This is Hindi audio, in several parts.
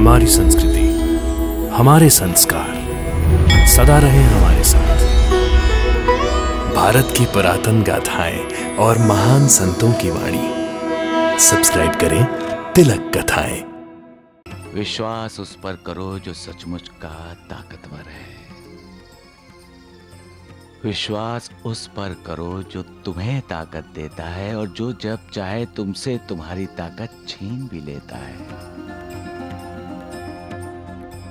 हमारी संस्कृति, हमारे संस्कार सदा रहे हमारे साथ। भारत की पुरातन गाथाएं और महान संतों की वाणी। सब्सक्राइब करें तिलक कथाएं। विश्वास उस पर करो जो सचमुच का ताकतवर है। विश्वास उस पर करो जो तुम्हें ताकत देता है और जो जब चाहे तुमसे तुम्हारी ताकत छीन भी लेता है।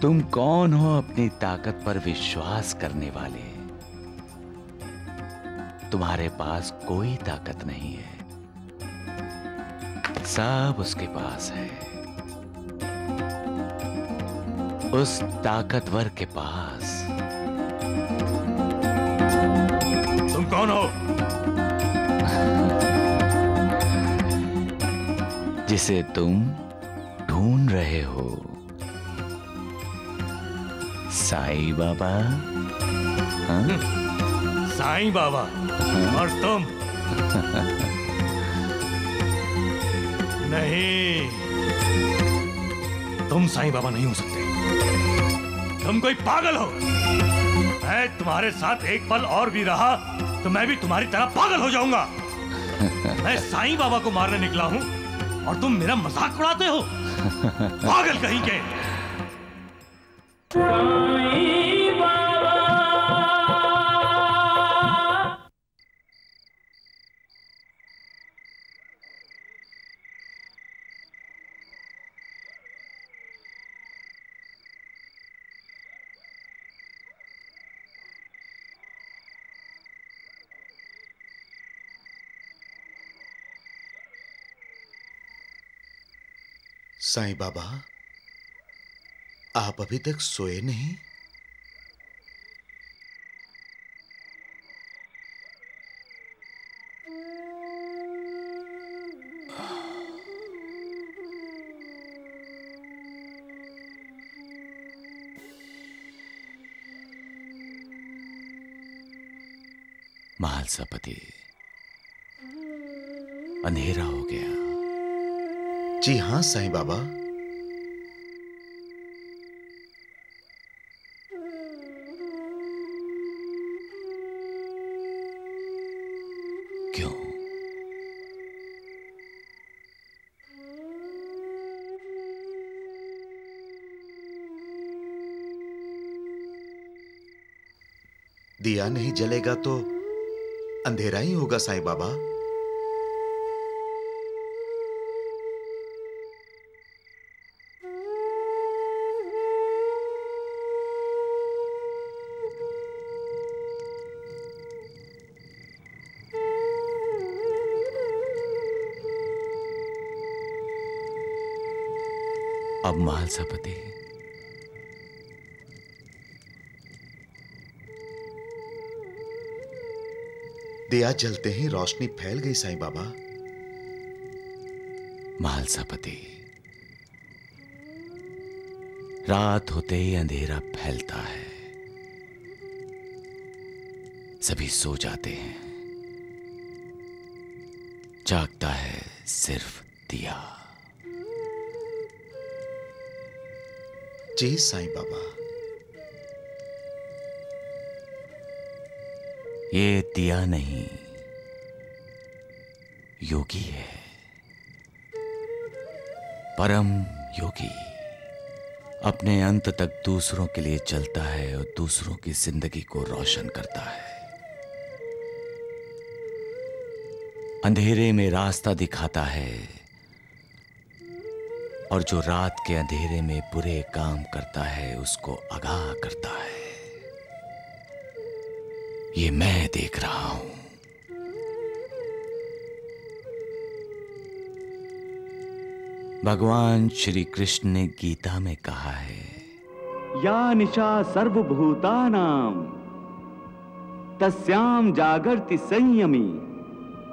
तुम कौन हो अपनी ताकत पर विश्वास करने वाले? तुम्हारे पास कोई ताकत नहीं है, सब उसके पास है। उस ताकतवर के पास। तुम कौन हो? जिसे तुम ढूंढ रहे हो। साईं बाबा। हाँ? साईं बाबा और तुम? नहीं, तुम साईं बाबा नहीं हो सकते। तुम कोई पागल हो। मैं तुम्हारे साथ एक पल और भी रहा तो मैं भी तुम्हारी तरह पागल हो जाऊंगा। मैं साईं बाबा को मारने निकला हूं और तुम मेरा मजाक उड़ाते हो। पागल कहीं के। साईं बाबा, आप अभी तक सोए नहीं? महालसापति, अंधेरा हो गया। जी हां साईं बाबा। क्यों? दिया नहीं जलेगा तो अंधेरा ही होगा साईं बाबा। अब महालसापति, दिया जलते ही रोशनी फैल गई साईं बाबा। महालसापति, रात होते ही अंधेरा फैलता है। सभी सो जाते हैं, जागता है सिर्फ दिया। जी साईं बाबा। ये दिया नहीं, योगी है, परम योगी। अपने अंत तक दूसरों के लिए चलता है और दूसरों की जिंदगी को रोशन करता है। अंधेरे में रास्ता दिखाता है और जो रात के अंधेरे में बुरे काम करता है उसको आगाह करता है। ये मैं देख रहा हूं। भगवान श्री कृष्ण ने गीता में कहा है, या निशा सर्वभूतानां तस्यां जागर्ति संयमी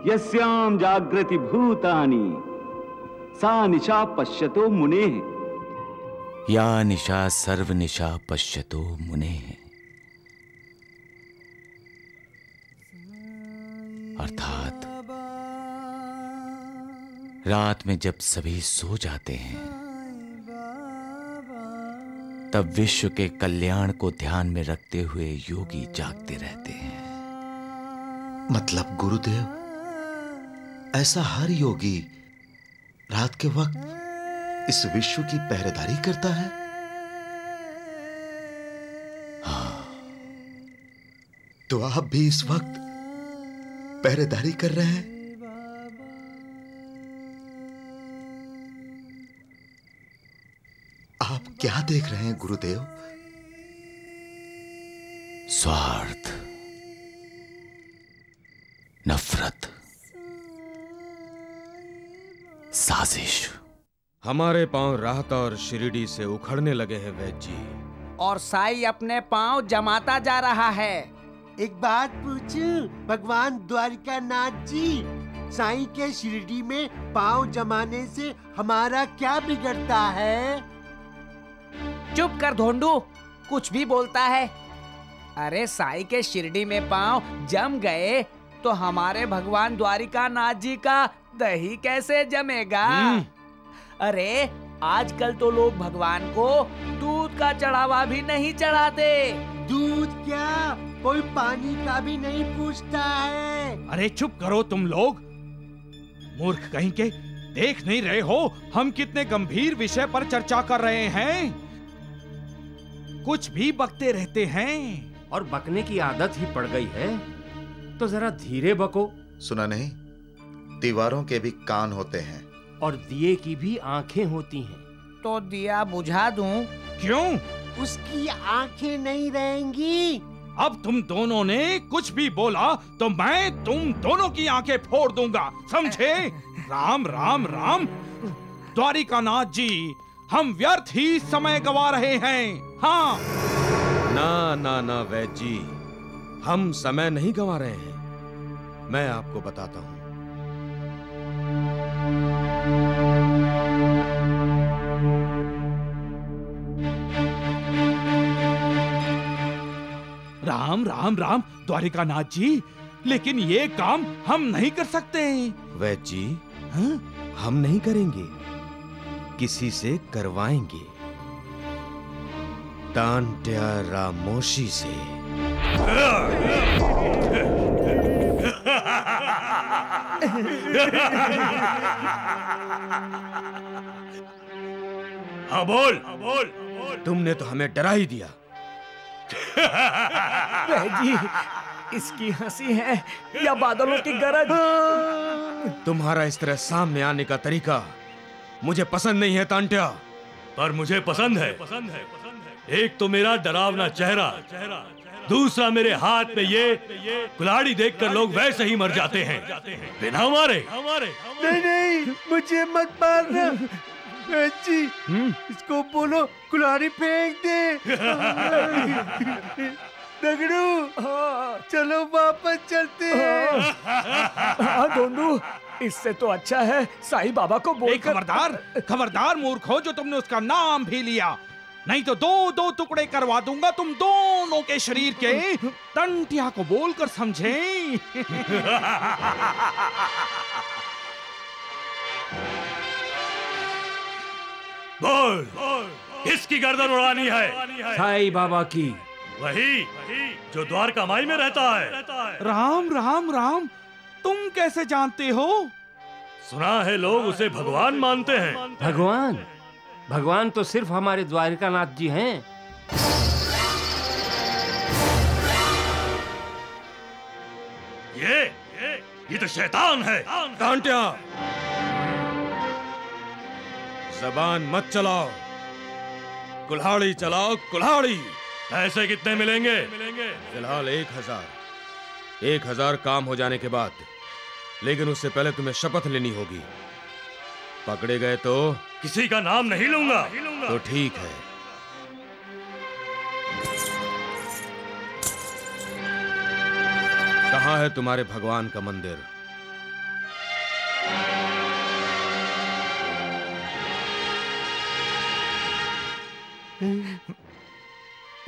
यस्यां जागृति भूतानि सा निशा पश्यतो मुनेः। या निशा सर्व निशा पश्यतो मुनेः। अर्थात रात में जब सभी सो जाते हैं तब विश्व के कल्याण को ध्यान में रखते हुए योगी जागते रहते हैं। मतलब गुरुदेव, ऐसा हर योगी रात के वक्त इस विश्व की पहरेदारी करता है? हाँ। तो आप भी इस वक्त पहरेदारी कर रहे हैं? आप क्या देख रहे हैं गुरुदेव? स्वार्थ, नफरत, साजिश। हमारे पांव राहत और शिरडी से उखड़ने लगे हैं वैद्य जी। और साई अपने पांव जमाता जा रहा है। एक बात पूछूं भगवान द्वारिकानाथ जी, साईं के शिरडी में पांव जमाने से हमारा क्या बिगड़ता है? चुप कर धोंडू, कुछ भी बोलता है। अरे साईं के शिरडी में पांव जम गए तो हमारे भगवान द्वारिकानाथ जी का दही कैसे जमेगा? अरे आजकल तो लोग भगवान को दूध का चढ़ावा भी नहीं चढ़ाते। दूध क्या, कोई पानी का भी नहीं पूछता है। अरे चुप करो तुम लोग, मूर्ख कहीं के। देख नहीं रहे हो हम कितने गंभीर विषय पर चर्चा कर रहे हैं? कुछ भी बकते रहते हैं। और बकने की आदत ही पड़ गई है, तो जरा धीरे बको। सुना नहीं, दीवारों के भी कान होते हैं और दिए की भी आंखें होती हैं। तो दिया बुझा दूं? क्यों? उसकी आंखें नहीं रहेंगी। अब तुम दोनों ने कुछ भी बोला तो मैं तुम दोनों की आंखें फोड़ दूंगा, समझे? राम राम राम। द्वारिकानाथ जी, हम व्यर्थ ही समय गवा रहे हैं। हाँ। ना ना ना वैद्य जी, हम समय नहीं गंवा रहे हैं। मैं आपको बताता हूं। राम राम राम द्वारिकानाथ जी, लेकिन ये काम हम नहीं कर सकते। वैद्य जी, हाँ? हम नहीं करेंगे, किसी से करवाएंगे। टांट्या रामोशी से। हाँ बोल। तुमने तो हमें डरा ही दिया। जी, इसकी हंसी है या बादलों की गरज? तुम्हारा इस तरह सामने आने का तरीका मुझे पसंद नहीं है टांट्या। पर मुझे पसंद है। एक तो मेरा डरावना चेहरा, दूसरा मेरे हाथ पे ये कुल्हाड़ी देखकर लोग वैसे ही मर जाते हैं बिना मारे। नहीं नहीं, मुझे मत मारना जी। इसको बोलो कुल्हाड़ी फेंक दे। दगड़ू, चलो वापस चलते हैं। हाँ धोंडू, इससे तो अच्छा है साईं बाबा को बोल। खबरदार मूर्खो, जो तुमने उसका नाम भी लिया, नहीं तो दो दो टुकड़े करवा दूंगा तुम दोनों के शरीर के। टंटिया को बोलकर समझे। बोल, किसकी गर्दन उड़ानी है? साईं बाबा की। वही जो द्वारका माई में रहता है। राम राम राम, तुम कैसे जानते हो? सुना है लोग उसे भगवान मानते हैं। भगवान? भगवान तो सिर्फ हमारे द्वारिकानाथ जी हैं। ये तो शैतान है। टांट्या, जबान मत चलाओ, कुल्हाड़ी चलाओ, कुल्हाड़ी। पैसे कितने मिलेंगे? फिलहाल 1000 काम हो जाने के बाद, लेकिन उससे पहले तुम्हें शपथ लेनी होगी। पकड़े गए तो किसी का नाम नहीं लूंगा। तो ठीक है। कहाँ है तुम्हारे भगवान का मंदिर?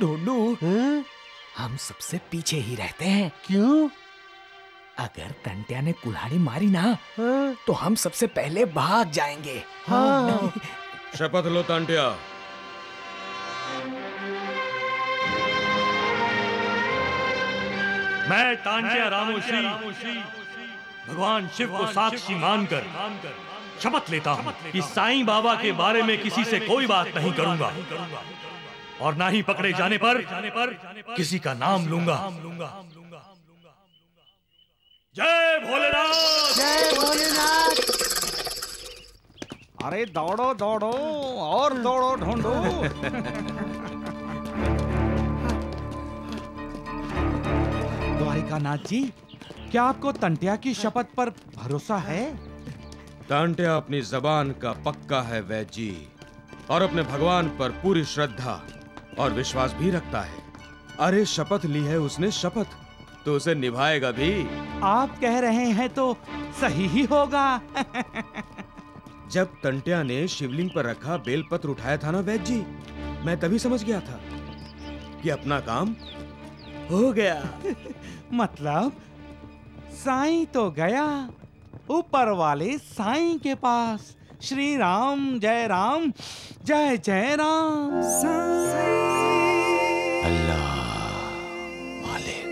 ढूंढू, हम सबसे पीछे ही रहते हैं। क्यों? अगर टंट्या ने कुल्हाड़ी मारी ना, तो हम सबसे पहले भाग जाएंगे। हाँ। शपथ लो टांट्या। मैं तांत्या रामोश्री भगवान शिव को साक्षी मानकर शपथ लेता हूँ कि साईं बाबा के बारे में किसी से कोई बात नहीं करूंगा और ना ही पकड़े जाने पर किसी का नाम लूंगा। जय भोलेनाथ, जय भोलेनाथ। अरे दौड़ो दौड़ो और दौड़ो ढूंढो। द्वारिकानाथ जी, क्या आपको तंटिया की शपथ पर भरोसा है? तांटिया अपनी जबान का पक्का है वैद्य जी, और अपने भगवान पर पूरी श्रद्धा और विश्वास भी रखता है। अरे शपथ ली है उसने, शपथ तो उसे निभाएगा भी। आप कह रहे हैं तो सही ही होगा। जब तंटिया ने शिवलिंग पर रखा बेलपत्र उठाया था ना वैद्य जी, मैं तभी समझ गया था कि अपना काम हो गया। मतलब साईं तो गया, ऊपर वाले साईं के पास। श्री राम जय जय राम। अल्लाह मालिक।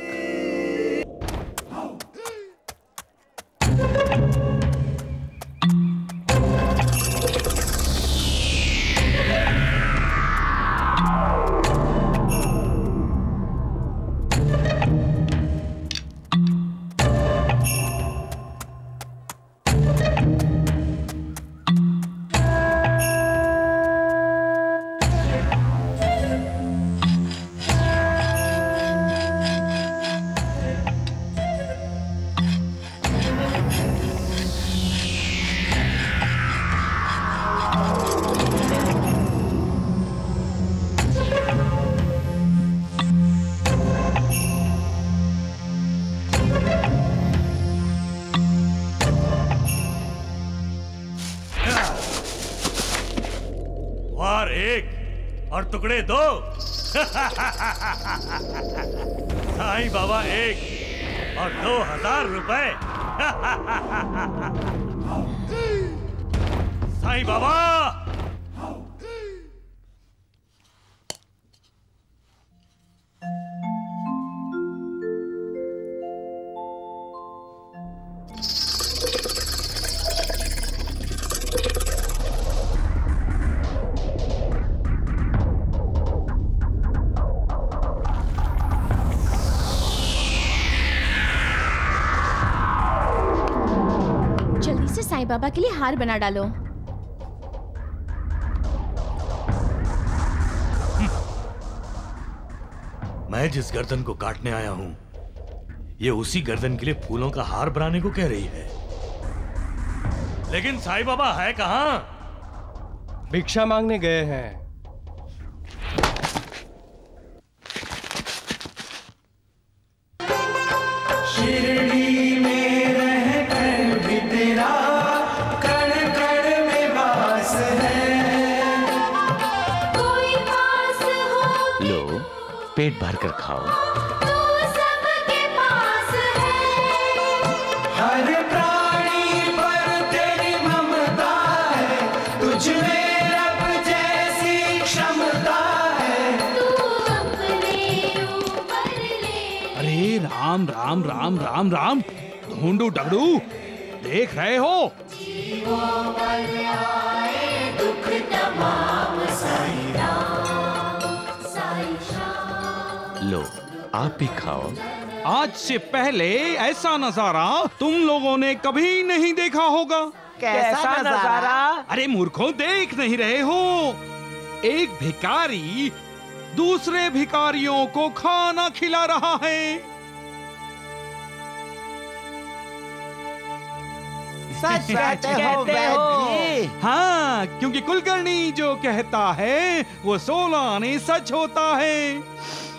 वार एक और टुकड़े दो। साईं बाबा 1 और 2000 रुपए। साईं बाबा। साईं बाबा के लिए हार बना डालो। मैं जिस गर्दन को काटने आया हूं, ये उसी गर्दन के लिए फूलों का हार बनाने को कह रही है। लेकिन साईं बाबा है कहां? भिक्षा मांगने गए हैं। शिरडी में रहकर भी तेरा कण कण में वास है। कोई पास हो लो, पेट भर कर खाओ। तू सबके पास है। हर प्राणी पर तेरी ममता है, तुझ में रब जैसी क्षमता है। तू अपने ऊपर ले। अरे राम राम राम राम राम, ढूंढू डगड़ू, देख रहे हो? जीवों पर आए दुख तमाम, साईं राम साईं श्याम। लो, आप भी खाओ। आज से पहले ऐसा नजारा तुम लोगों ने कभी नहीं देखा होगा। कैसा नजारा? अरे मूर्खों, देख नहीं रहे हो? एक भिखारी दूसरे भिखारियों को खाना खिला रहा है। सच कहते हो वैद्य। हाँ, क्योंकि कुलकर्णी जो कहता है वो 16 आने सच होता है।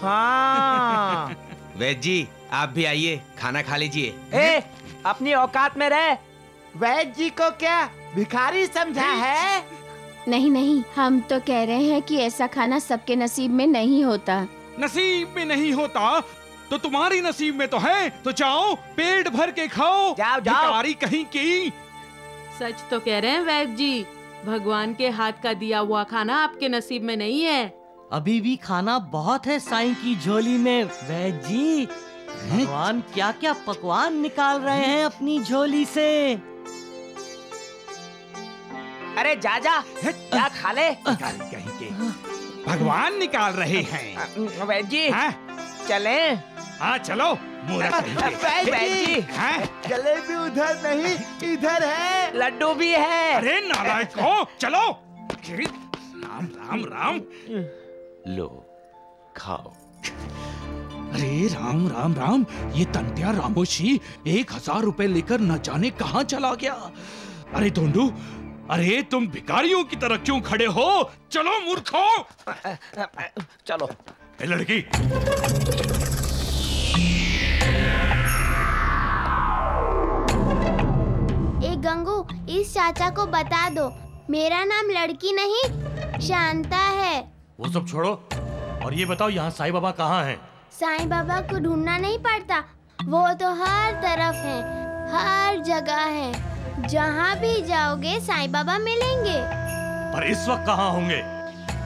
हाँ। वैद्य जी, आप भी आइए, खाना खा लीजिए। ए, अपनी औकात में रह। वैद्य जी को क्या भिखारी समझा है? नहीं नहीं, हम तो कह रहे हैं कि ऐसा खाना सबके नसीब में नहीं होता। नसीब में नहीं होता तो तुम्हारी नसीब में तो है। तो जाओ, पेट भर के खाओ। जाओ जाओ। भिखारी कहीं की। सच तो कह रहे हैं वैद्य जी, भगवान के हाथ का दिया हुआ खाना आपके नसीब में नहीं है। अभी भी खाना बहुत है साईं की झोली में वैद्य जी। भगवान क्या क्या पकवान निकाल रहे हैं अपनी झोली से। अरे जा क्या खा ले। कहीं के भगवान निकाल रहे हैं। वैद जी चले। हाँ चलो। वैद जी जलेबी उधर नहीं इधर है, लड्डू भी है। अरे नालायक हो, चलो। राम राम राम। लो खाओ। अरे राम राम राम, ये तंटिया रामोशी 1000 रुपए लेकर न जाने कहाँ चला गया। अरे धोंडू, अरे तुम भिखारियों की तरह क्यों खड़े हो? चलो मूर्खो। चलो। ए लड़की, ए गंगू, इस चाचा को बता दो मेरा नाम लड़की नहीं शांता है। वो सब छोड़ो और ये बताओ यहाँ साईं बाबा कहाँ हैं? साईं बाबा को ढूंढना नहीं पड़ता, वो तो हर तरफ है, हर जगह है। जहाँ भी जाओगे साईं बाबा मिलेंगे। पर इस वक्त कहाँ होंगे?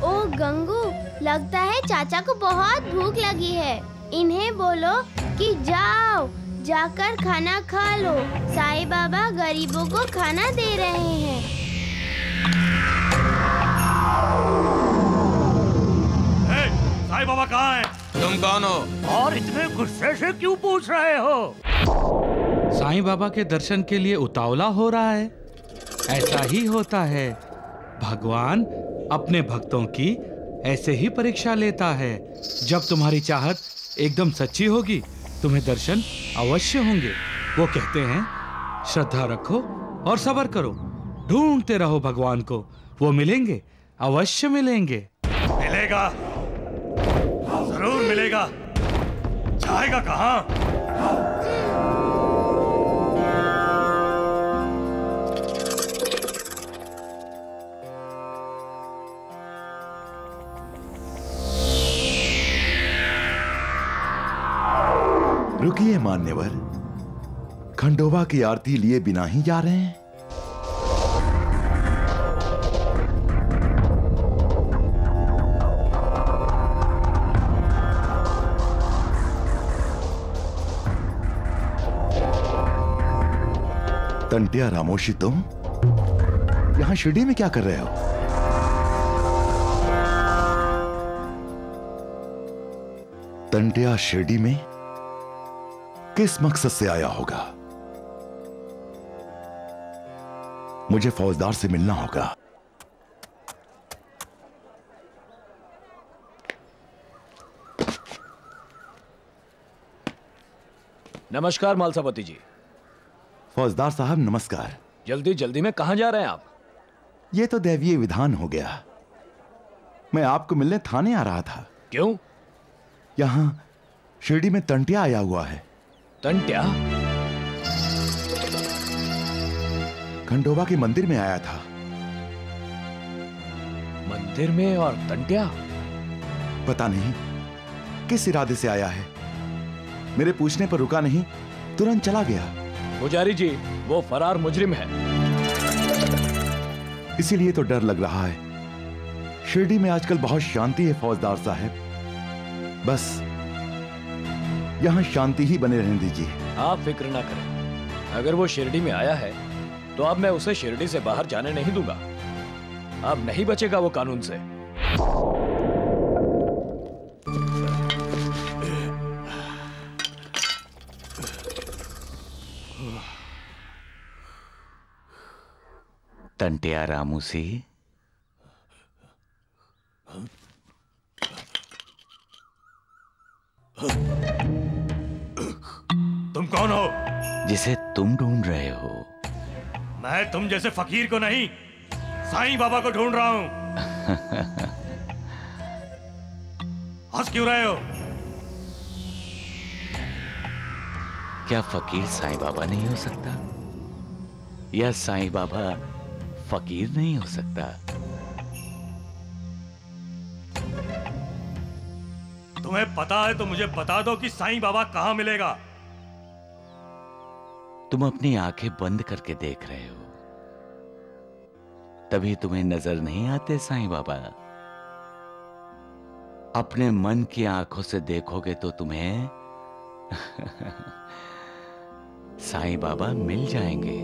ओ गंगू, लगता है चाचा को बहुत भूख लगी है। इन्हें बोलो कि जाओ जाकर खाना खा लो, साईं बाबा गरीबों को खाना दे रहे हैं। साईं बाबा कहाँ हैं? तुम कौन हो और इतने गुस्से से क्यों पूछ रहे हो? साईं बाबा के दर्शन के लिए उतावला हो रहा है। ऐसा ही होता है, भगवान अपने भक्तों की ऐसे ही परीक्षा लेता है। जब तुम्हारी चाहत एकदम सच्ची होगी, तुम्हें दर्शन अवश्य होंगे। वो कहते हैं श्रद्धा रखो और सब्र करो, ढूंढते रहो भगवान को, वो मिलेंगे, अवश्य मिलेंगे। मिलेगा, जरूर मिलेगा। जाएगा कहाँ? रुकिए मान्यवर, खंडोबा की आरती लिए बिना ही जा रहे हैं? तंटिया रामोशी, तुम यहां शिरडी में क्या कर रहे हो? तंटिया शिरडी में किस मकसद से आया होगा? मुझे फौजदार से मिलना होगा। नमस्कार मालसापति जी। फौजदार साहब नमस्कार। जल्दी जल्दी में कहां जा रहे हैं आप? ये तो दैवीय विधान हो गया। मैं आपको मिलने थाने आ रहा था। क्यों? यहां शिरडी में तंटिया आया हुआ है। तंटिया? खंडोबा के मंदिर में आया था। मंदिर में और तंटिया? पता नहीं किस इरादे से आया है। मेरे पूछने पर रुका नहीं, तुरंत चला गया। पुजारी जी, वो फरार मुजरिम है। इसीलिए तो डर लग रहा है। शिरडी में आजकल बहुत शांति है फौजदार साहब। बस यहां शांति ही बने रहने दीजिए। आप फिक्र ना करें, अगर वो शिरडी में आया है तो अब मैं उसे शिरडी से बाहर जाने नहीं दूंगा। अब नहीं बचेगा वो कानून से। तंटिया रामूसी, तुम कौन हो? जिसे तुम ढूंढ रहे हो। मैं तुम जैसे फकीर को नहीं, साईं बाबा को ढूंढ रहा हूं। हंस क्यों रहे हो? क्या फकीर साईं बाबा नहीं हो सकता? या साईं बाबा फकीर नहीं हो सकता? तुम्हें पता है तो मुझे बता दो कि साईं बाबा कहाँ मिलेगा। तुम अपनी आंखें बंद करके देख रहे हो, तभी तुम्हें नजर नहीं आते साईं बाबा। अपने मन की आंखों से देखोगे तो तुम्हें साईं बाबा मिल जाएंगे।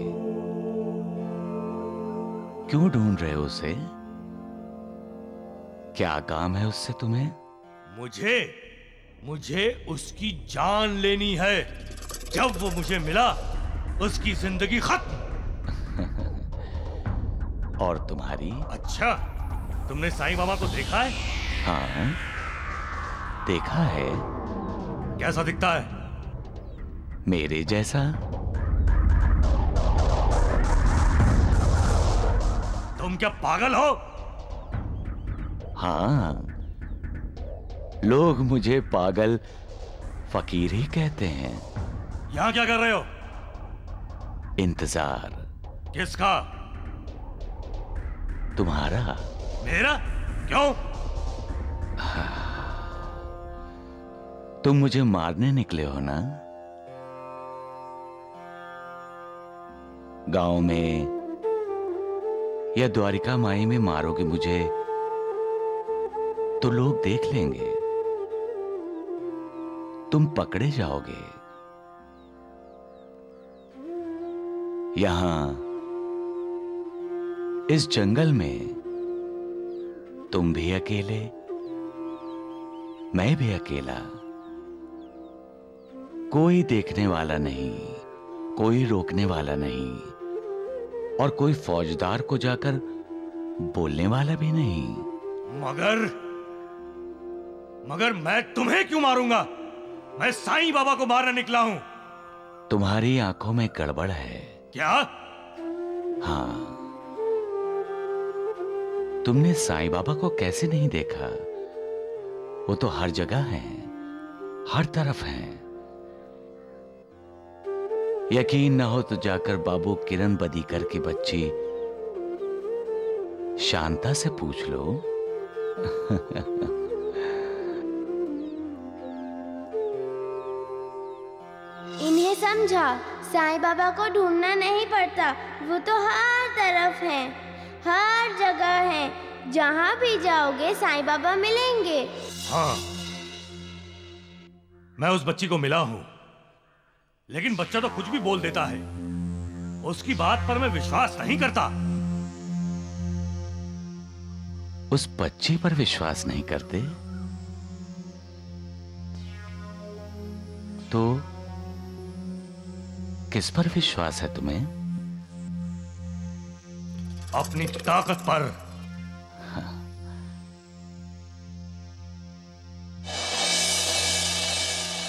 क्यों ढूंढ रहे हो उसे? क्या काम है उससे तुम्हें? मुझे उसकी जान लेनी है। जब वो मुझे मिला उसकी जिंदगी खत्म। और तुम्हारी? अच्छा, तुमने साईं बाबा को देखा है? हाँ, देखा है। कैसा दिखता है? मेरे जैसा। तुम क्या पागल हो? हाँ, लोग मुझे पागल फकीर ही कहते हैं। यहां क्या कर रहे हो? इंतजार। किसका? तुम्हारा। मेरा? क्यों? तुम मुझे मारने निकले हो ना? गांव में या द्वारिका माई में मारोगे मुझे तो लोग देख लेंगे, तुम पकड़े जाओगे। यहां इस जंगल में तुम भी अकेले, मैं भी अकेला। कोई देखने वाला नहीं, कोई रोकने वाला नहीं, और कोई फौजदार को जाकर बोलने वाला भी नहीं। मगर मैं तुम्हें क्यों मारूंगा? मैं साईं बाबा को मारने निकला हूं। तुम्हारी आंखों में गड़बड़ है। क्या? हाँ, तुमने साईं बाबा को कैसे नहीं देखा? वो तो हर जगह हैं, हर तरफ हैं। यकीन न हो तो जाकर बाबू किरण बदीकर की बच्ची शांता से पूछ लो। इन्हें समझा, साईं बाबा को ढूंढना नहीं पड़ता, वो तो हर तरफ हैं, हर जगह हैं। जहां भी जाओगे साईं बाबा मिलेंगे। हाँ, मैं उस बच्ची को मिला हूं, लेकिन बच्चा तो कुछ भी बोल देता है। उसकी बात पर मैं विश्वास नहीं करता। उस बच्ची पर विश्वास नहीं करते तो किस पर विश्वास है तुम्हें? अपनी ताकत पर। हाँ।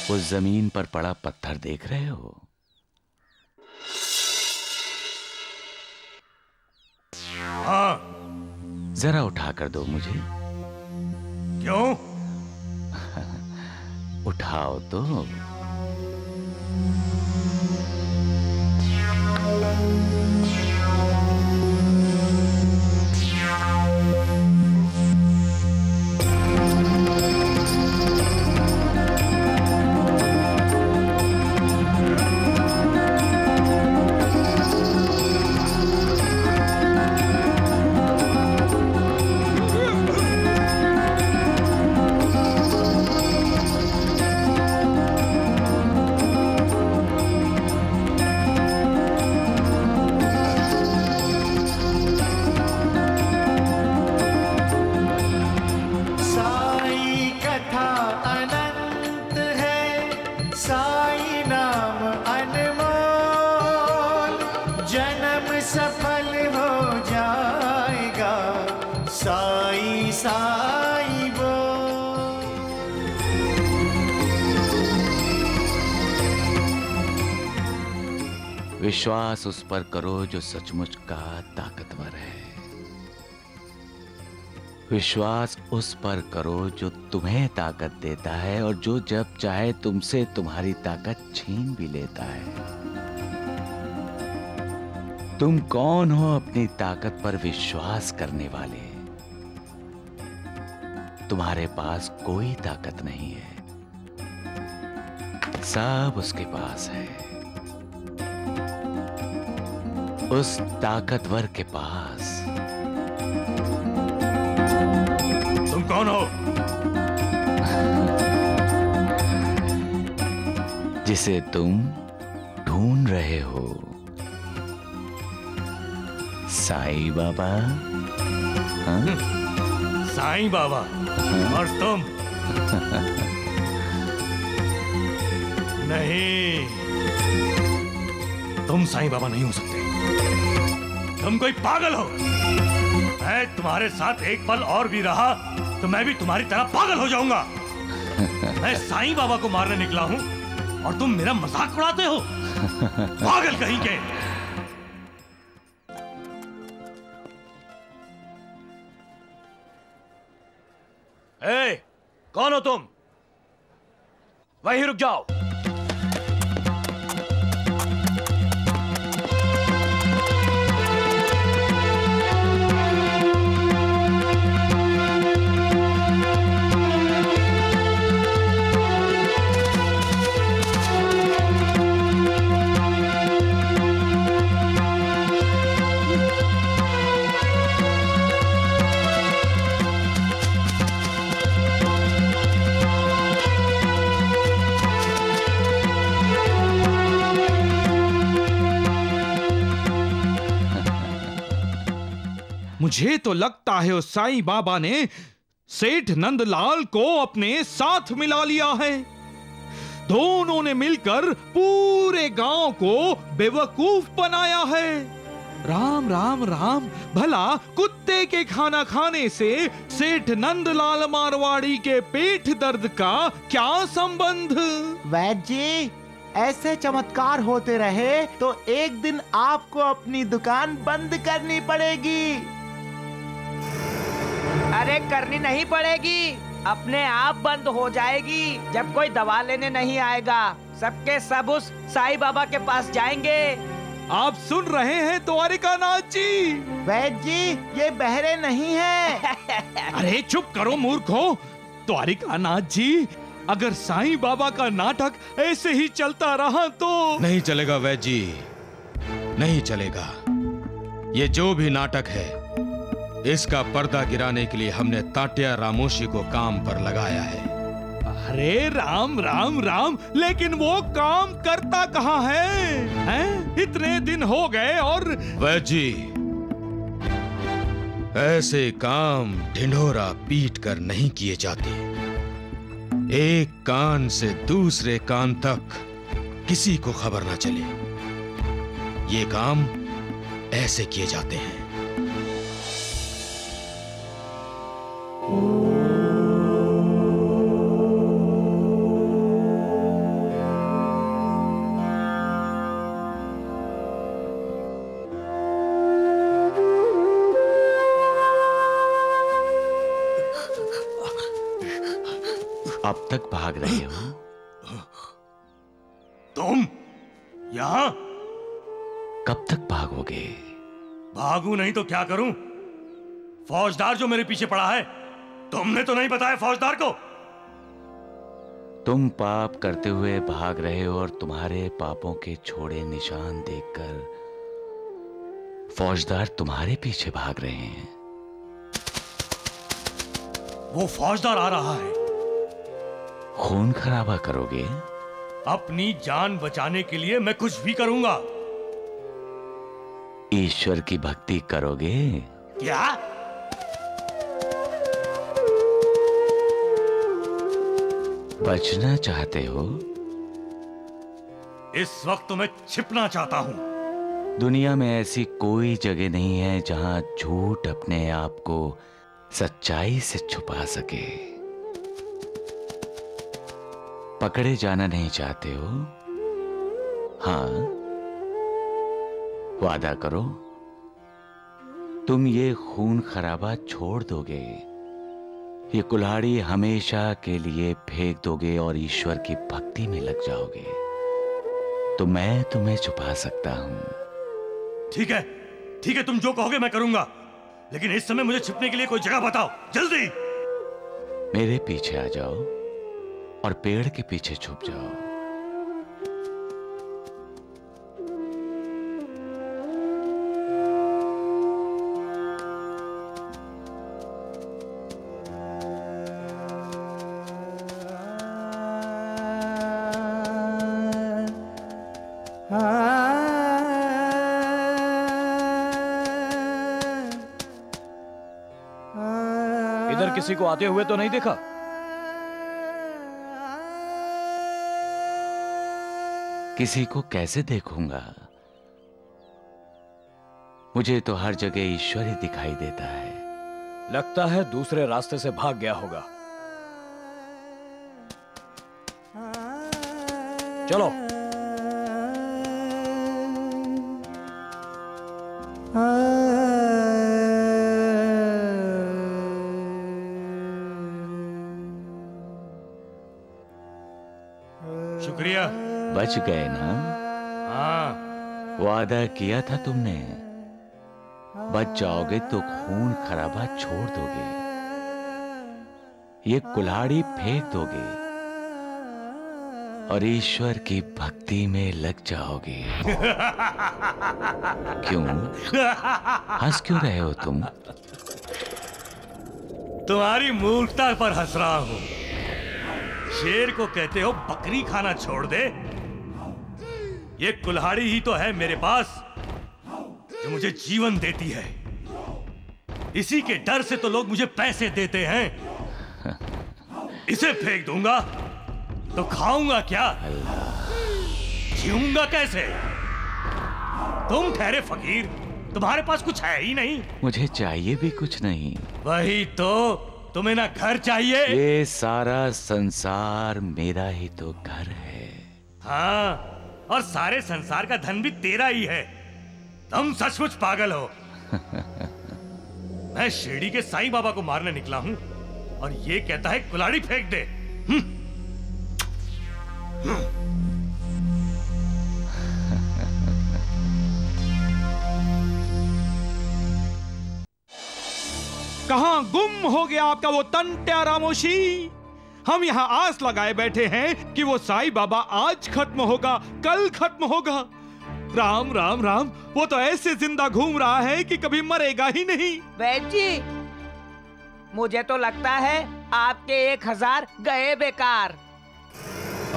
उस जमीन पर पड़ा पत्थर देख रहे हो? हाँ। जरा उठा कर दो मुझे। क्यों? उठाओ तो। विश्वास उस पर करो जो सचमुच का ताकतवर है। विश्वास उस पर करो जो तुम्हें ताकत देता है और जो जब चाहे तुमसे तुम्हारी ताकत छीन भी लेता है। तुम कौन हो अपनी ताकत पर विश्वास करने वाले? तुम्हारे पास कोई ताकत नहीं है, सब उसके पास है। उस ताकतवर के पास। तुम कौन हो? जिसे तुम ढूंढ रहे हो। साईं बाबा। हाँ? साईं बाबा और तुम नहीं, तुम साईं बाबा नहीं हो सकते। तुम कोई पागल हो। मैं तुम्हारे साथ एक पल और भी रहा तो मैं भी तुम्हारी तरह पागल हो जाऊंगा। मैं साईं बाबा को मारने निकला हूं और तुम मेरा मजाक उड़ाते हो। पागल कहीं के। ए, कौन हो तुम? वहीं रुक जाओ। मुझे तो लगता है उस साईं बाबा ने सेठ नंदलाल को अपने साथ मिला लिया है। दोनों ने मिलकर पूरे गांव को बेवकूफ बनाया है। राम राम राम, भला कुत्ते के खाना खाने से सेठ नंदलाल मारवाड़ी के पेट दर्द का क्या संबंध? वैद्य जी, ऐसे चमत्कार होते रहे तो एक दिन आपको अपनी दुकान बंद करनी पड़ेगी। अरे करनी नहीं पड़ेगी, अपने आप बंद हो जाएगी जब कोई दवा लेने नहीं आएगा। सबके सब उस साईं बाबा के पास जाएंगे। आप सुन रहे हैं द्वारिकानाथ जी? वैद्य जी, ये बहरे नहीं है। अरे चुप करो मूर्खो। द्वारिकानाथ जी, अगर साईं बाबा का नाटक ऐसे ही चलता रहा तो नहीं चलेगा वैद्य जी, नहीं चलेगा। ये जो भी नाटक है, इसका पर्दा गिराने के लिए हमने तात्या रामोशी को काम पर लगाया है। अरे राम राम राम, लेकिन वो काम करता कहाँ है? हैं? इतने दिन हो गए और वैद्य जी, ऐसे काम ढिंढोरा पीट कर नहीं किए जाते। एक कान से दूसरे कान तक किसी को खबर ना चले। ये काम ऐसे किए जाते हैं। अब तक भाग रहे हो? तुम यहाँ? कब तक भागोगे? भागू नहीं तो क्या करूं? फौजदार जो मेरे पीछे पड़ा है, तुमने तो नहीं बताया फौजदार को? तुम पाप करते हुए भाग रहे हो और तुम्हारे पापों के छोड़े निशान देखकर फौजदार तुम्हारे पीछे भाग रहे हैं। वो फौजदार आ रहा है। खून खराबा करोगे? अपनी जान बचाने के लिए मैं कुछ भी करूंगा। ईश्वर की भक्ति करोगे? क्या? बचना चाहते हो? इस वक्त मैं छिपना चाहता हूं। दुनिया में ऐसी कोई जगह नहीं है जहां झूठ अपने आप को सच्चाई से छुपा सके। पकड़े जाना नहीं चाहते हो? हाँ, वादा करो तुम ये खून खराबा छोड़ दोगे, ये कुल्हाड़ी हमेशा के लिए फेंक दोगे और ईश्वर की भक्ति में लग जाओगे, तो मैं तुम्हें छुपा सकता हूं। ठीक है, ठीक है, तुम जो कहोगे मैं करूंगा, लेकिन इस समय मुझे छिपने के लिए कोई जगह बताओ, जल्दी। मेरे पीछे आ जाओ और पेड़ के पीछे छुप जाओ। इधर किसी को आते हुए तो नहीं देखा? किसी को कैसे देखूंगा? मुझे तो हर जगह ईश्वर ही दिखाई देता है। लगता है दूसरे रास्ते से भाग गया होगा। चलो। शुक्रिया। बच गए ना? हाँ। वादा किया था तुमने। बच जाओगे तो खून खराबा छोड़ दोगे, ये कुल्हाड़ी फेंक दोगे और ईश्वर की भक्ति में लग जाओगे। क्यों हंस क्यों रहे हो तुम? तुम्हारी मूर्खता पर हंस रहा हूं। शेर को कहते हो बकरी खाना छोड़ दे। ये कुल्हाड़ी ही तो है मेरे पास जो मुझे जीवन देती है। इसी के डर से तो लोग मुझे पैसे देते हैं। इसे फेंक दूंगा तो खाऊंगा क्या? जीऊंगा कैसे? तुम ठहरे फकीर, तुम्हारे पास कुछ है ही नहीं। मुझे चाहिए भी कुछ नहीं। वही तो, तुम्हें ना घर चाहिए। ये सारा संसार मेरा ही तो घर है। हाँ, और सारे संसार का धन भी तेरा ही है। तुम सचमुच पागल हो। मैं शिरडी के साईं बाबा को मारने निकला हूं और ये कहता है कुल्हाड़ी फेंक दे। कहां गुम हो गया आपका वो तंट्या रामोशी? हम यहाँ आस लगाए बैठे हैं कि वो साईं बाबा आज खत्म होगा, कल खत्म होगा। राम राम राम, वो तो ऐसे जिंदा घूम रहा है कि कभी मरेगा ही नहीं। वैद्य जी, मुझे तो लगता है आपके 1000 गए बेकार।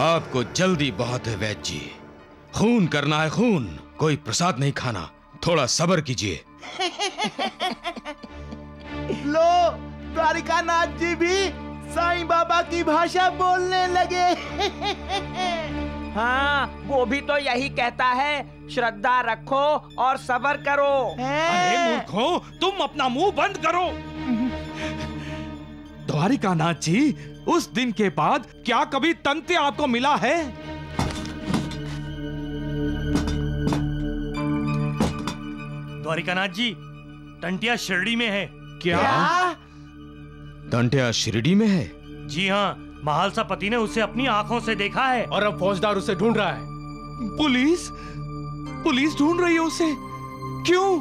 आपको जल्दी बहुत है वैद्य जी। खून करना है खून, कोई प्रसाद नहीं खाना। थोड़ा सब्र कीजिए। लो, द्वारिकानाथ जी भी साईं बाबा की भाषा बोलने लगे। हाँ, वो भी तो यही कहता है, श्रद्धा रखो और सब्र करो। अरे मूर्खों, तुम अपना मुंह बंद करो। द्वारिकानाथ जी, उस दिन के बाद क्या कभी तंत्य आपको मिला है? द्वारिकानाथ जी, टंटिया शिरडी में है। क्या? टंटिया शिरडी में है? जी हाँ, महालसा पति ने उसे अपनी आंखों से देखा है। और अब फौजदार उसे ढूंढ रहा है। पुलिस? पुलिस ढूंढ रही है उसे? क्यों?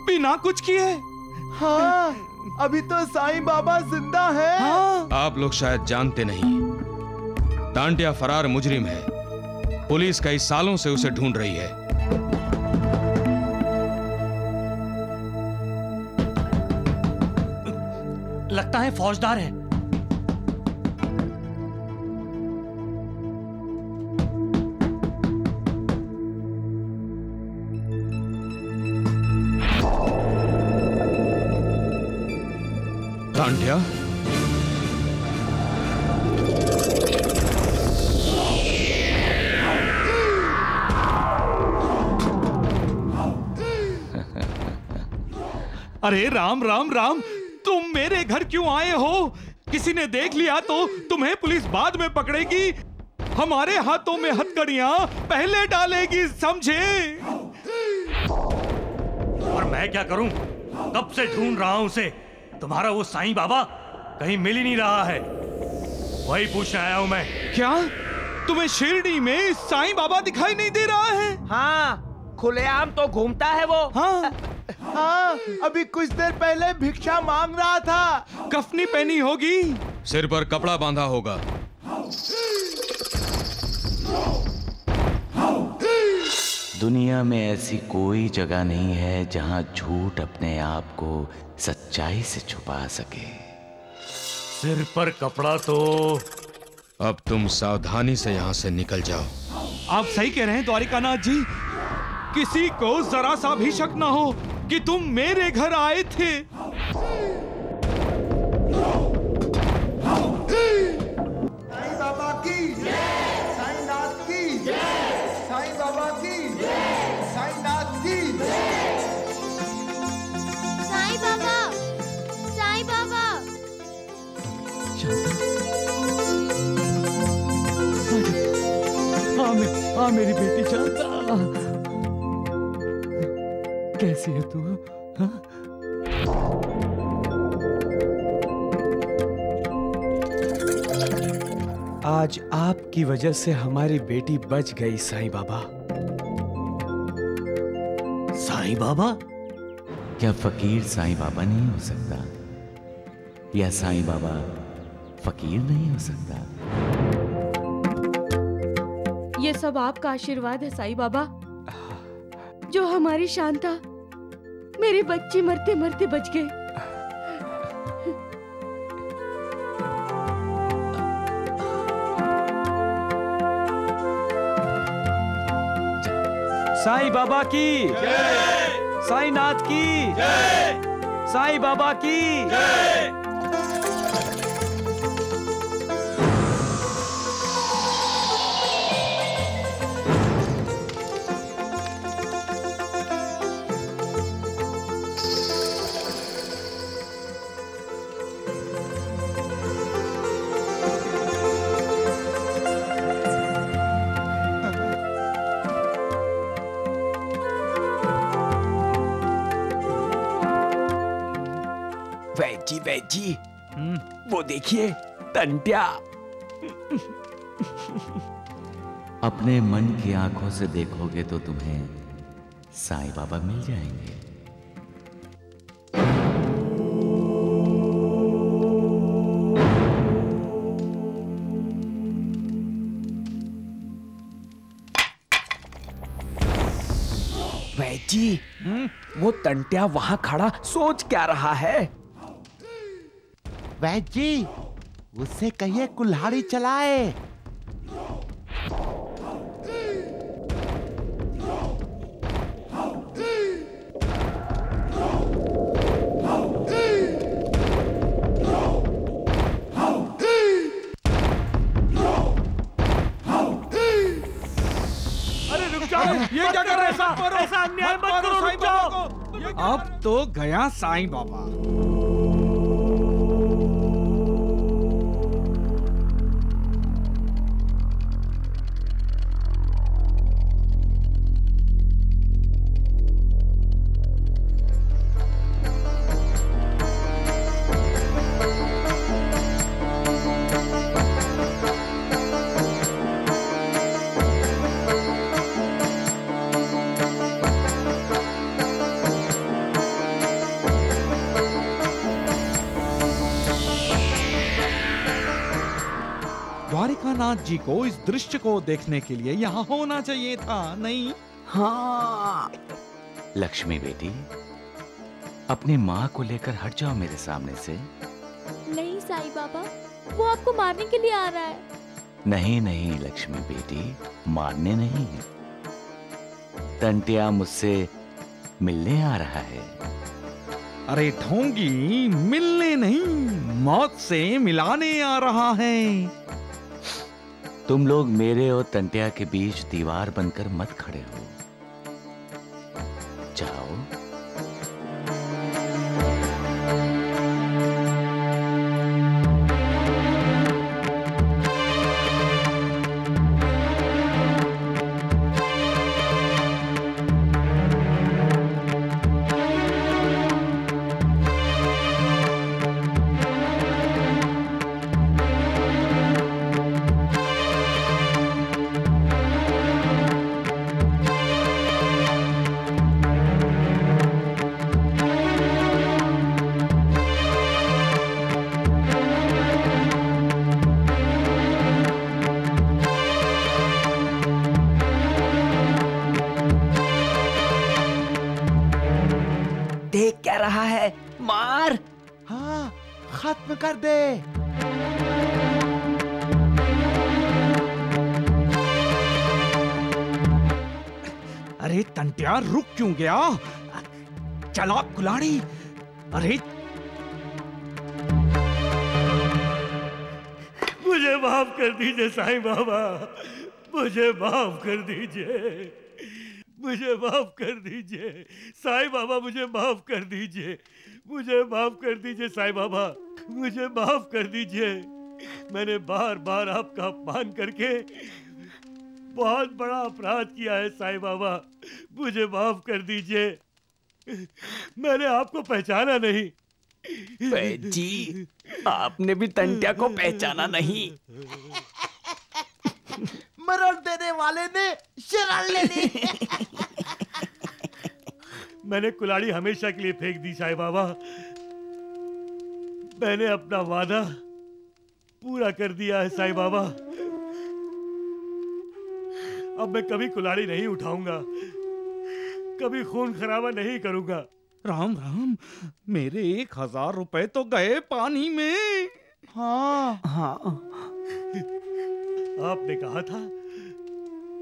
बिना कुछ किए? हाँ, अभी तो साईं बाबा जिंदा है। हाँ। आप लोग शायद जानते नहीं, टांटिया फरार मुजरिम है। पुलिस कई सालों से उसे ढूंढ रही है। लगता है फौजदार है। टांटिया, अरे राम राम राम, तुम मेरे घर क्यों आए हो? किसी ने देख लिया तो तुम्हें पुलिस बाद में पकड़ेगी। हमारे हाथों में हथकड़ियां पहले डालेगी, समझे? और मैं क्या करूं? कब से ढूंढ रहा हूं उसे। तुम्हारा वो साईं बाबा कहीं मिल ही नहीं रहा है। वही पूछने आया हूं मैं। क्या तुम्हें शिरडी में साईं बाबा दिखाई नहीं दे रहा है? हाँ, खुलेआम तो घूमता है वो। हाँ, हाँ, अभी कुछ देर पहले भिक्षा मांग रहा था। कफनी पहनी होगी, सिर पर कपड़ा बांधा होगा। दुनिया में ऐसी कोई जगह नहीं है जहां झूठ अपने आप को सच्चाई से छुपा सके। सिर पर कपड़ा तो। अब तुम सावधानी से यहाँ से निकल जाओ। आप सही कह रहे हैं द्वारिकानाथ जी। किसी को जरा सा भी शक ना हो कि तुम मेरे घर आए थे। मेरी बेटी शांता, कैसी है तू? हाँ? आज आपकी वजह से हमारी बेटी बच गई साईं बाबा। साईं बाबा? क्या फकीर साईं बाबा नहीं हो सकता? या साईं बाबा फकीर नहीं हो सकता? ये सब आपका आशीर्वाद है साईं बाबा, जो हमारी शांता मेरे बच्चे मरते मरते बच गए। साईं बाबा की जय, साईं नाथ की जय, साईं बाबा की जय। जी वो देखिए टंट्या। अपने मन की आंखों से देखोगे तो तुम्हें साईं बाबा मिल जाएंगे। जी वो टंट्या वहां खड़ा सोच क्या रहा है? वैद्य जी उससे कहिए कुल्हाड़ी चलाए। अरे रुक जाओ, ये क्या कर रहे हैं? ऐसा अन्याय मत करो, रुक जाओ। अब तो गया साईं बाबा। द्वारिकानाथ जी को इस दृश्य को देखने के लिए यहाँ होना चाहिए था, नहीं? हाँ। लक्ष्मी बेटी, अपनी माँ को लेकर हट जाओ मेरे सामने से। नहीं साईं बाबा, वो आपको मारने के लिए आ रहा है। नहीं नहीं लक्ष्मी बेटी, मारने नहीं। टंट्या मुझसे मिलने आ रहा है। अरे ढोंगी, मिलने नहीं, मौत से मिलाने आ रहा है। तुम लोग मेरे और टंट्या के बीच दीवार बनकर मत खड़े हो। जाओ। देख क्या रहा है? मार। हाँ, खत्म कर दे। अरे टंट्या रुक क्यों गया? चला कुल्हाड़ी। अरे मुझे माफ कर दीजिए साईं बाबा, मुझे माफ कर दीजिए, मुझे माफ कर दीजिए साईं बाबा, मुझे माफ कर दीजिए, मुझे माफ कर दीजिए साईं बाबा, मुझे माफ कर दीजिए। मैंने बार बार आपका अपमान करके बहुत बड़ा अपराध किया है साईं बाबा, मुझे माफ कर दीजिए। मैंने आपको पहचाना नहीं। वैद्य जी, आपने भी टंट्या को पहचाना नहीं। मरण देने वाले ने शरण ले ली। मैंने कुल्हाड़ी हमेशा के लिए फेंक दी साईं बाबा। मैंने अपना वादा पूरा कर दिया है साईं बाबा। अब मैं कभी कुल्हाड़ी नहीं उठाऊंगा, कभी खून खराबा नहीं करूंगा। राम राम, मेरे 1000 रुपए तो गए पानी में। हाँ हाँ, आपने कहा था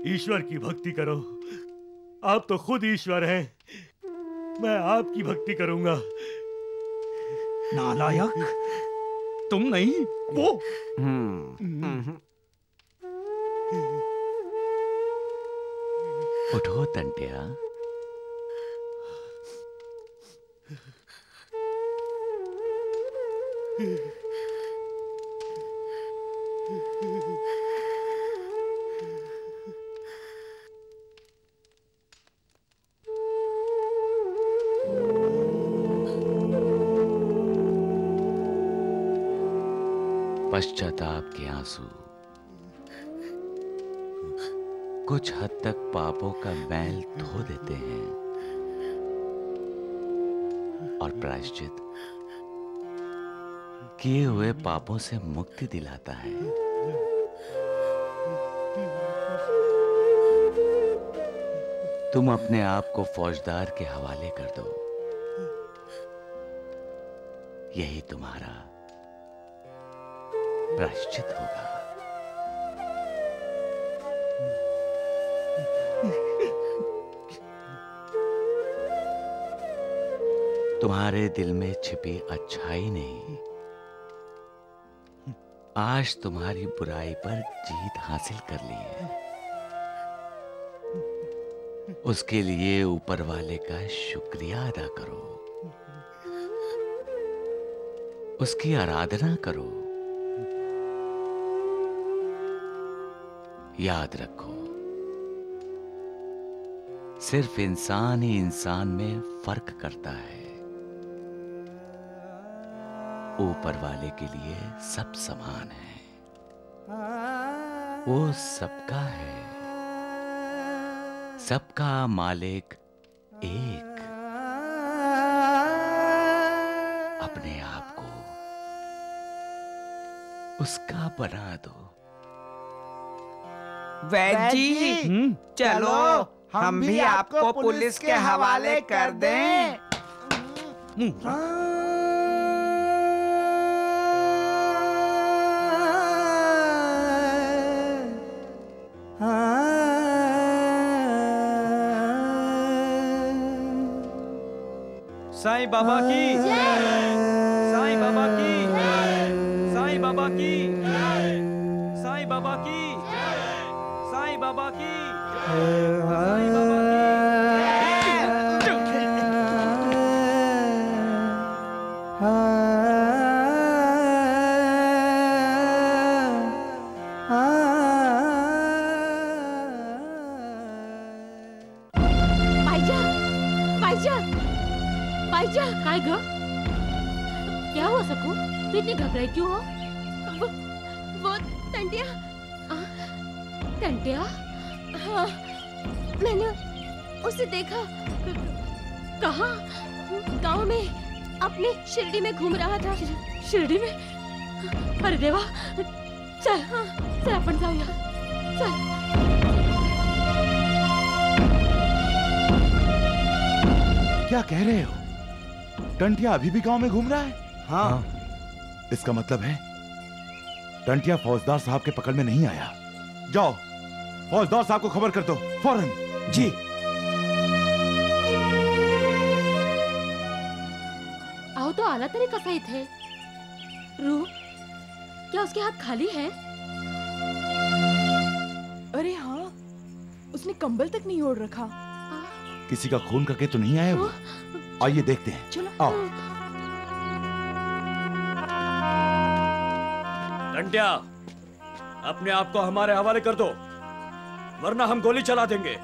ईश्वर की भक्ति करो। आप तो खुद ईश्वर हैं। मैं आपकी भक्ति करूंगा। नालायक, तुम नहीं वो। उठो टंट्या। पश्चाताप के आंसू कुछ हद तक पापों का मैल धो देते हैं और प्रायश्चित किए हुए पापों से मुक्ति दिलाता है। तुम अपने आप को फौजदार के हवाले कर दो, यही तुम्हारा प्रायश्चित होगा। तुम्हारे दिल में छिपी अच्छाई ने आज तुम्हारी बुराई पर जीत हासिल कर ली है। उसके लिए ऊपर वाले का शुक्रिया अदा करो, उसकी आराधना करो। याद रखो, सिर्फ इंसान ही इंसान में फर्क करता है। ऊपर वाले के लिए सब समान है, वो सबका है, सबका मालिक एक। अपने आप को उसका बना दो। वैद्य जी, चलो हम भी आपको पुलिस के हवाले कर दें। साईं बाबा की, साईं बाबा की, साईं बाबा की, साईं बाबा की, साईं बाबा की, साईं बाबा क्या हुआ सकू? तू इतनी घबराई क्यों हो? वो टंट्या। टंट्या? हाँ, मैंने उसे देखा। कहाँ? गांव में, अपने शिरडी में घूम रहा था। शिरडी में? अरे देवा, चल चल अपन जाओ यहाँ, चल। क्या कह रहे हो? टंट्या अभी भी गांव में घूम रहा है? हाँ। इसका मतलब है टंट्या फौजदार साहब के पकड़ में नहीं आया। जाओ फौजदार साहब को खबर कर दो फौरन। जी। आओ तो आला तरी कसा इथे। रू, क्या उसके हाथ खाली हैं? अरे हाँ, उसने कंबल तक नहीं ओढ़ रखा। किसी का खून करके तो नहीं आया वो? आइए देखते हैं। चलो आओ। टंट्या, अपने आप को हमारे हवाले कर दो। वरना हम गोली चला देंगे।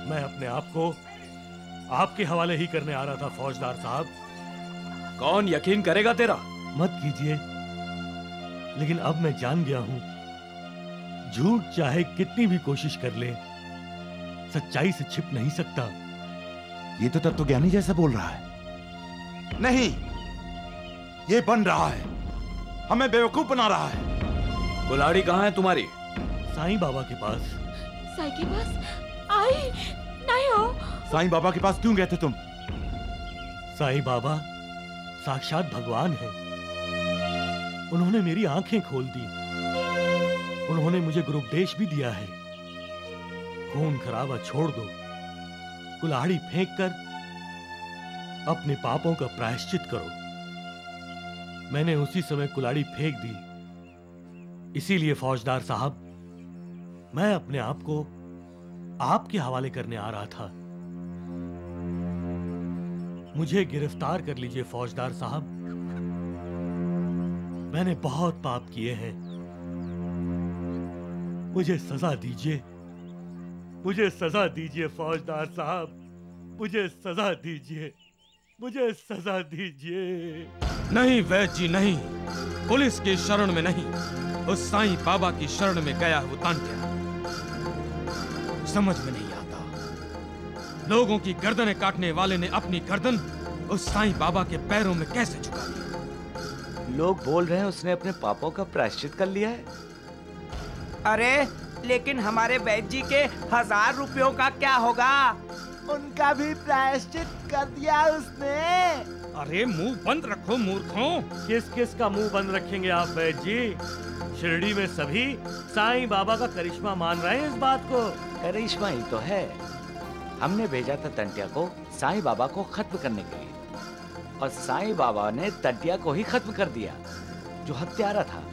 मैं अपने आप को आपके हवाले ही करने आ रहा था फौजदार साहब। कौन यकीन करेगा तेरा? मत कीजिए, लेकिन अब मैं जान गया हूं, झूठ चाहे कितनी भी कोशिश कर ले, सच्चाई से छिप नहीं सकता। ये तो तत्वज्ञानी जैसा बोल रहा है। नहीं, ये बन रहा है, हमें बेवकूफ बना रहा है। कुल्हाड़ी कहाँ है तुम्हारी? साईं बाबा के पास। साईं के पास? आई नहीं हो। साईं बाबा के पास क्यों गए थे तुम? साईं बाबा साक्षात भगवान है। उन्होंने मेरी आंखें खोल दी। उन्होंने मुझे गुरुपदेश भी दिया है। खून खराबा छोड़ दो, कुल्हाड़ी फेंक कर अपने पापों का प्रायश्चित करो। मैंने उसी समय कुल्हाड़ी फेंक दी। इसीलिए फौजदार साहब, मैं अपने आप को आपके हवाले करने आ रहा था। मुझे गिरफ्तार कर लीजिए फौजदार साहब। मैंने बहुत पाप किए हैं। मुझे सजा दीजिए, मुझे सजा दीजिए फौजदार साहब, मुझे सजा दीजिए, मुझे सजा दीजिए। नहीं वैद्य जी, नहीं, पुलिस की शरण में नहीं, उस साईं बाबा की शरण में गया वो तांत्या। समझ में नहीं आता, लोगों की गर्दनें काटने वाले ने अपनी गर्दन उस साईं बाबा के पैरों में कैसे झुका दी? लोग बोल रहे हैं उसने अपने पापों का प्रायश्चित कर लिया है। अरे लेकिन हमारे वैद्य जी के 1000 रुपयों का क्या होगा? उनका भी प्रायश्चित कर दिया उसने। अरे मुंह बंद रखो मूर्खों। किस किस का मुंह बंद रखेंगे आप वैद्य जी? शिरडी में सभी साईं बाबा का करिश्मा मान रहे हैं इस बात को। करिश्मा ही तो है। हमने भेजा था तंटिया को साईं बाबा को खत्म करने के लिए, और साईं बाबा ने तंटिया को ही खत्म कर दिया, जो हत्यारा था।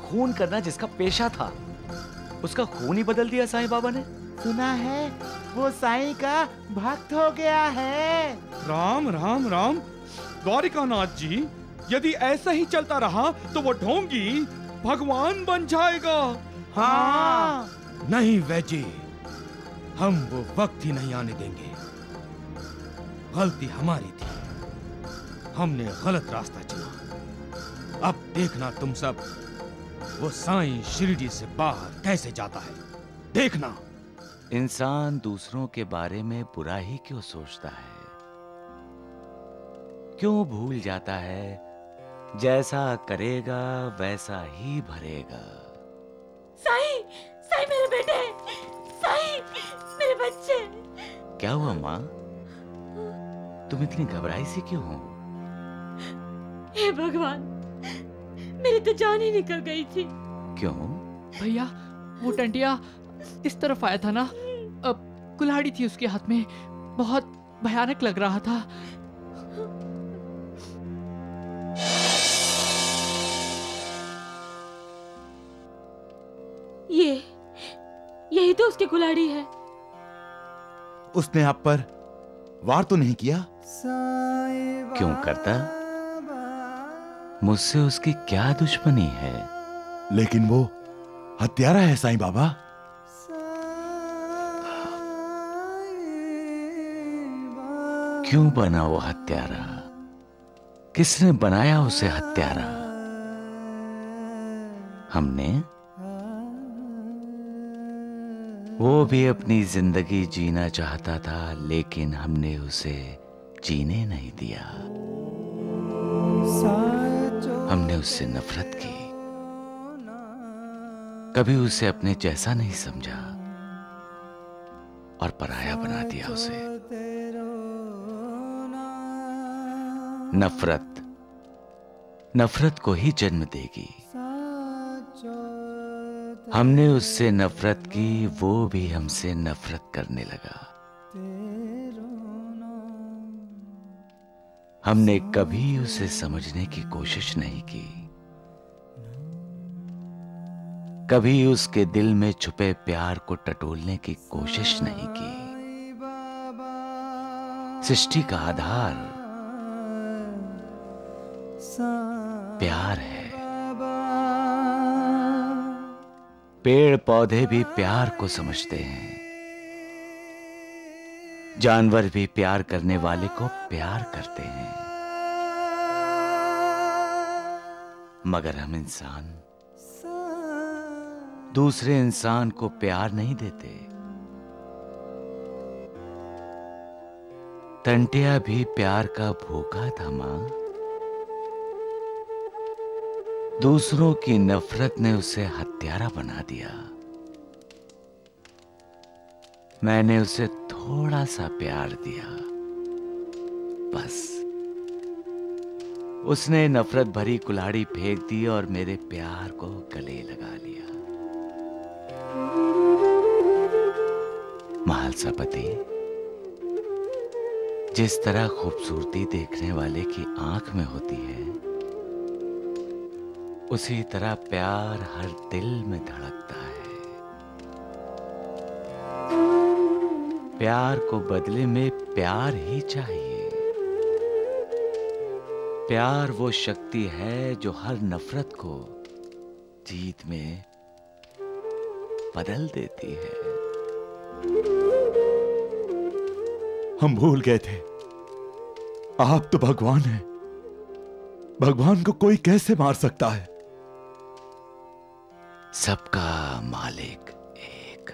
खून करना जिसका पेशा था, उसका खून ही बदल दिया साईं बाबा ने। सुना है वो साईं का भक्त हो गया है। राम राम राम। द्वारिकानाथ जी, यदि ऐसा ही चलता रहा तो वो ढोंगी भगवान बन जाएगा। हाँ। नहीं वैद्य जी, हम वो वक्त ही नहीं आने देंगे। गलती हमारी थी, हमने गलत रास्ता चुना। अब देखना तुम सब, वो साईं शिरडी से बाहर कैसे जाता है, देखना। इंसान दूसरों के बारे में बुरा ही क्यों सोचता है? क्यों भूल जाता है जैसा करेगा वैसा ही भरेगा। साईं, साईं मेरे बेटे, साईं मेरे बच्चे। क्या हुआ माँ? तुम इतनी घबराई सी क्यों हो? हे भगवान, मेरी तो जान ही निकल गई थी। क्यों? भैया, वो टंटिया इस तरफ आया था ना, अब कुल्हाड़ी थी उसके हाथ में, बहुत भयानक लग रहा था। यही तो उसकी कुल्हाड़ी है। उसने आप पर वार तो नहीं किया? क्यों करता? मुझसे उसकी क्या दुश्मनी है? लेकिन वो हत्यारा है साईं बाबा। क्यों बना वो हत्यारा? किसने बनाया उसे हत्यारा? हमने? वो भी अपनी जिंदगी जीना चाहता था, लेकिन हमने उसे जीने नहीं दिया। हमने उससे नफरत की, कभी उसे अपने जैसा नहीं समझा और पराया बना दिया उसे। नफरत नफरत को ही जन्म देगी। हमने उससे नफरत की, वो भी हमसे नफरत करने लगा। हमने कभी उसे समझने की कोशिश नहीं की, कभी उसके दिल में छुपे प्यार को टटोलने की कोशिश नहीं की। सृष्टि का आधार, प्यार है। पेड़ पौधे भी प्यार को समझते हैं, जानवर भी प्यार करने वाले को प्यार करते हैं, मगर हम इंसान दूसरे इंसान को प्यार नहीं देते। टंटिया भी प्यार का भूखा था मां। दूसरों की नफरत ने उसे हत्यारा बना दिया। मैंने उसे थोड़ा सा प्यार दिया, बस उसने नफरत भरी कुल्हाड़ी फेंक दी और मेरे प्यार को गले लगा लिया। महालसापति, जिस तरह खूबसूरती देखने वाले की आंख में होती है, उसी तरह प्यार हर दिल में धड़कता है। प्यार को बदले में प्यार ही चाहिए। प्यार वो शक्ति है जो हर नफरत को जीत में बदल देती है। हम भूल गए थे, आप तो भगवान हैं। भगवान को कोई कैसे मार सकता है? सबका मालिक एक।